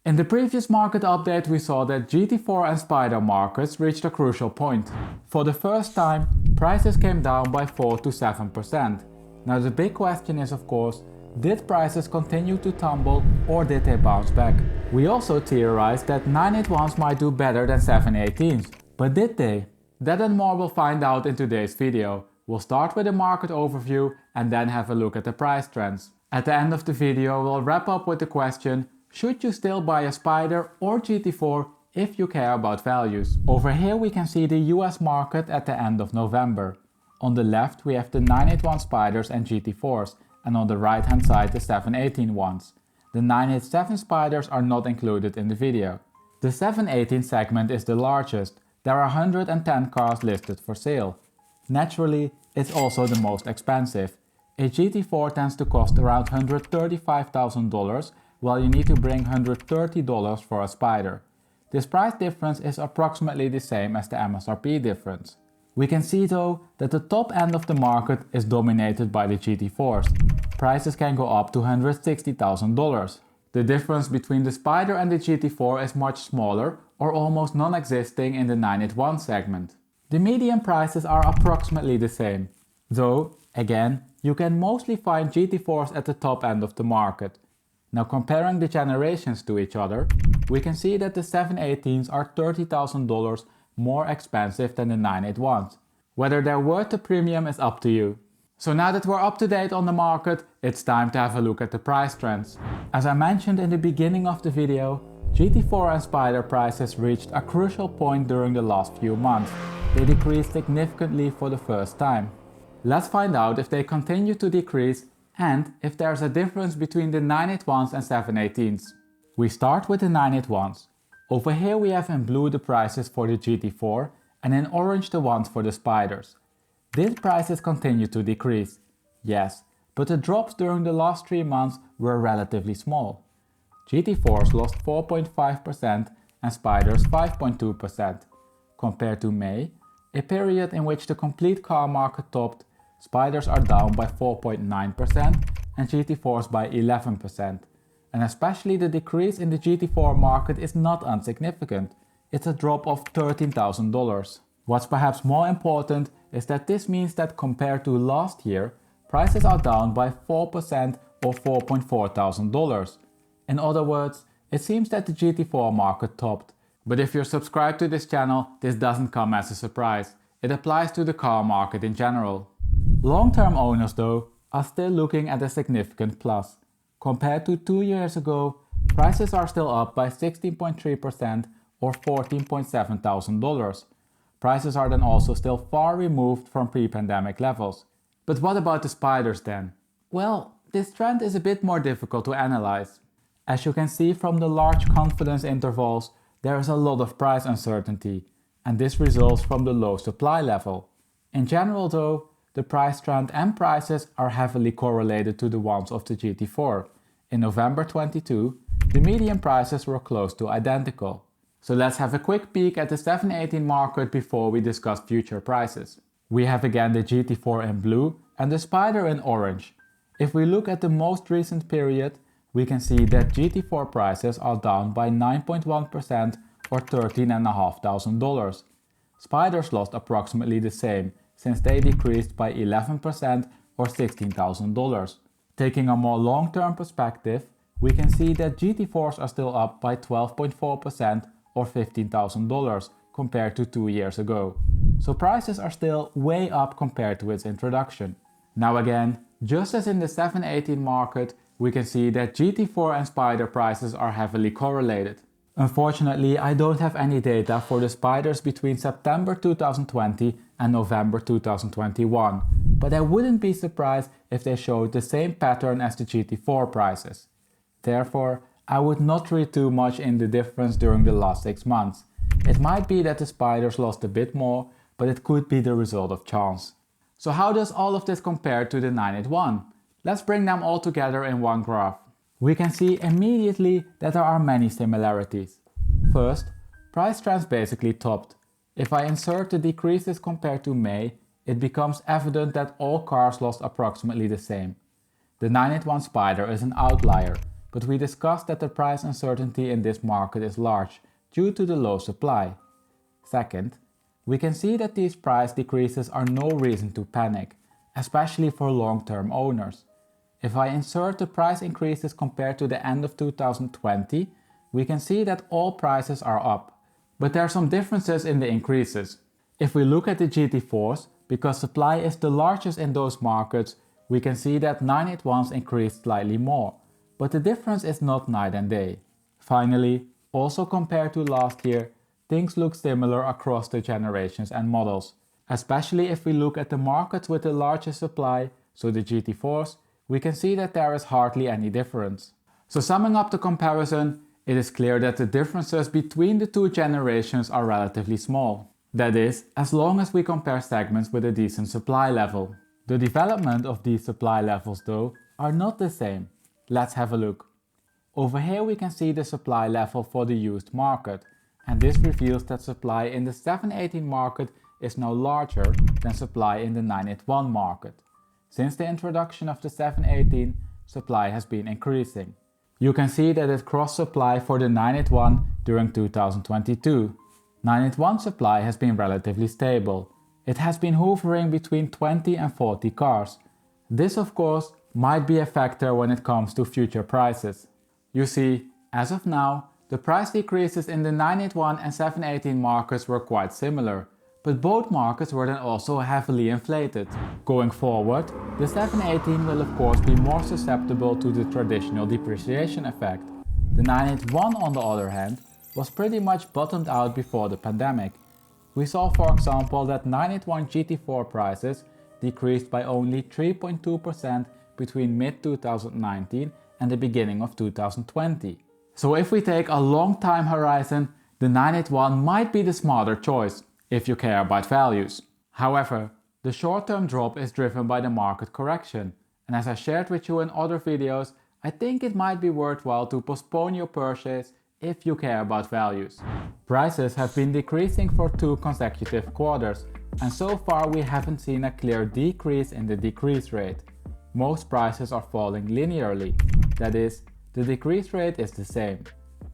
In the previous market update we saw that GT4 and Spyder markets reached a crucial point. For the first time, prices came down by 4 to 7%. Now the big question is of course, did prices continue to tumble or did they bounce back? We also theorized that 981s might do better than 718s, but did they? That and more we'll find out in today's video. We'll start with a market overview and then have a look at the price trends. At the end of the video we'll wrap up with the question, should you still buy a Spyder or GT4 if you care about values? Over here we can see the US market at the end of November. On the left we have the 981 Spyders and GT4s, and on the right hand side the 718 ones. The 987 Spyders are not included in the video. The 718 segment is the largest. There are 110 cars listed for sale. Naturally, it's also the most expensive. A GT4 tends to cost around $135,000, while you need to bring $130 for a Spyder. This price difference is approximately the same as the MSRP difference. We can see though that the top end of the market is dominated by the GT4s. Prices can go up to $160,000. The difference between the Spyder and the GT4 is much smaller or almost non-existing in the 981 segment. The median prices are approximately the same, though, again, you can mostly find GT4s at the top end of the market. Now comparing the generations to each other, we can see that the 718s are $30,000 more expensive than the 981s. Whether they're worth the premium is up to you. So now that we're up to date on the market, it's time to have a look at the price trends. As I mentioned in the beginning of the video, GT4 and Spyder prices reached a crucial point during the last few months. They decreased significantly for the first time. Let's find out if they continue to decrease and if there's a difference between the 981s and 718s. We start with the 981s. Over here we have in blue the prices for the GT4 and in orange the ones for the Spyders. Did prices continue to decrease? Yes, but the drops during the last 3 months were relatively small. GT4s lost 4.5% and Spyders 5.2%. Compared to May, a period in which the complete car market topped, Spyders are down by 4.9% and GT4s by 11%. And especially the decrease in the GT4 market is not insignificant. It's a drop of $13,000. What's perhaps more important is that this means that compared to last year, prices are down by 4% or $4,400. In other words, it seems that the GT4 market topped. But if you're subscribed to this channel, this doesn't come as a surprise. It applies to the car market in general. Long-term owners though are still looking at a significant plus. Compared to 2 years ago, prices are still up by 16.3% or $14,700. Prices are then also still far removed from pre-pandemic levels. But what about the Spyders then? Well, this trend is a bit more difficult to analyze. As you can see from the large confidence intervals, there is a lot of price uncertainty, and this results from the low supply level. In general though, the price trend and prices are heavily correlated to the ones of the GT4. In November 22, the median prices were close to identical. So let's have a quick peek at the 718 market before we discuss future prices. We have again the GT4 in blue and the Spyder in orange. If we look at the most recent period, we can see that GT4 prices are down by 9.1% or $13,500. Spyders lost approximately the same, since they decreased by 11% or $16,000. Taking a more long-term perspective, we can see that GT4s are still up by 12.4% or $15,000 compared to 2 years ago. So prices are still way up compared to its introduction. Now again, just as in the 718 market, we can see that GT4 and Spyder prices are heavily correlated. Unfortunately, I don't have any data for the Spyders between September 2020 and November 2021, but I wouldn't be surprised if they showed the same pattern as the GT4 prices. Therefore, I would not read too much in the difference during the last 6 months. It might be that the Spyders lost a bit more, but it could be the result of chance. So how does all of this compare to the 981? Let's bring them all together in one graph. We can see immediately that there are many similarities. First, price trends basically topped. If I insert the decreases compared to May, it becomes evident that all cars lost approximately the same. The 981 Spyder is an outlier. but we discussed that the price uncertainty in this market is large due to the low supply. Second, we can see that these price decreases are no reason to panic, especially for long-term owners. If I insert the price increases compared to the end of 2020, we can see that all prices are up. But there are some differences in the increases. If we look at the GT4s, because supply is the largest in those markets, we can see that 981s increased slightly more, but the difference is not night and day. Finally, also compared to last year, things look similar across the generations and models, especially if we look at the markets with the largest supply, so the GT4s, we can see that there is hardly any difference. So summing up the comparison, it is clear that the differences between the two generations are relatively small. That is, as long as we compare segments with a decent supply level. The development of these supply levels though are not the same. Let's have a look. Over here we can see the supply level for the used market, and this reveals that supply in the 718 market is now larger than supply in the 981 market. Since the introduction of the 718, supply has been increasing. You can see that it crossed supply for the 981 during 2022. 981 supply has been relatively stable. It has been hovering between 20 and 40 cars. This of course might be a factor when it comes to future prices. You see, as of now, the price decreases in the 981 and 718 markets were quite similar, but both markets were then also heavily inflated. Going forward, the 718 will of course be more susceptible to the traditional depreciation effect. The 981 on the other hand was pretty much bottomed out before the pandemic. We saw for example that 981 GT4 prices decreased by only 3.2% between mid-2019 and the beginning of 2020. So if we take a long time horizon, the 981 might be the smarter choice, if you care about values. However, the short-term drop is driven by the market correction, and as I shared with you in other videos, I think it might be worthwhile to postpone your purchase if you care about values. Prices have been decreasing for 2 consecutive quarters, and so far we haven't seen a clear decrease in the decrease rate. Most prices are falling linearly, that is, the decrease rate is the same.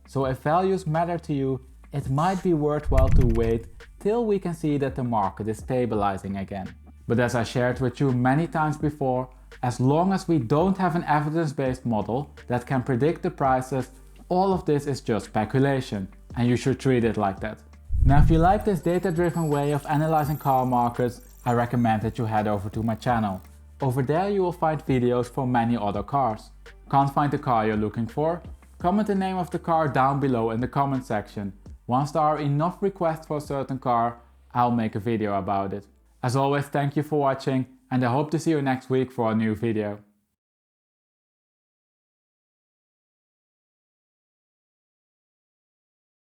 So if values matter to you, it might be worthwhile to wait till we can see that the market is stabilizing again. But as I shared with you many times before, as long as we don't have an evidence-based model that can predict the prices, all of this is just speculation, and you should treat it like that. Now if you like this data-driven way of analyzing car markets, I recommend that you head over to my channel. Over there you will find videos for many other cars. Can't find the car you're looking for? Comment the name of the car down below in the comment section. Once there are enough requests for a certain car, I'll make a video about it. As always, thank you for watching, and I hope to see you next week for a new video.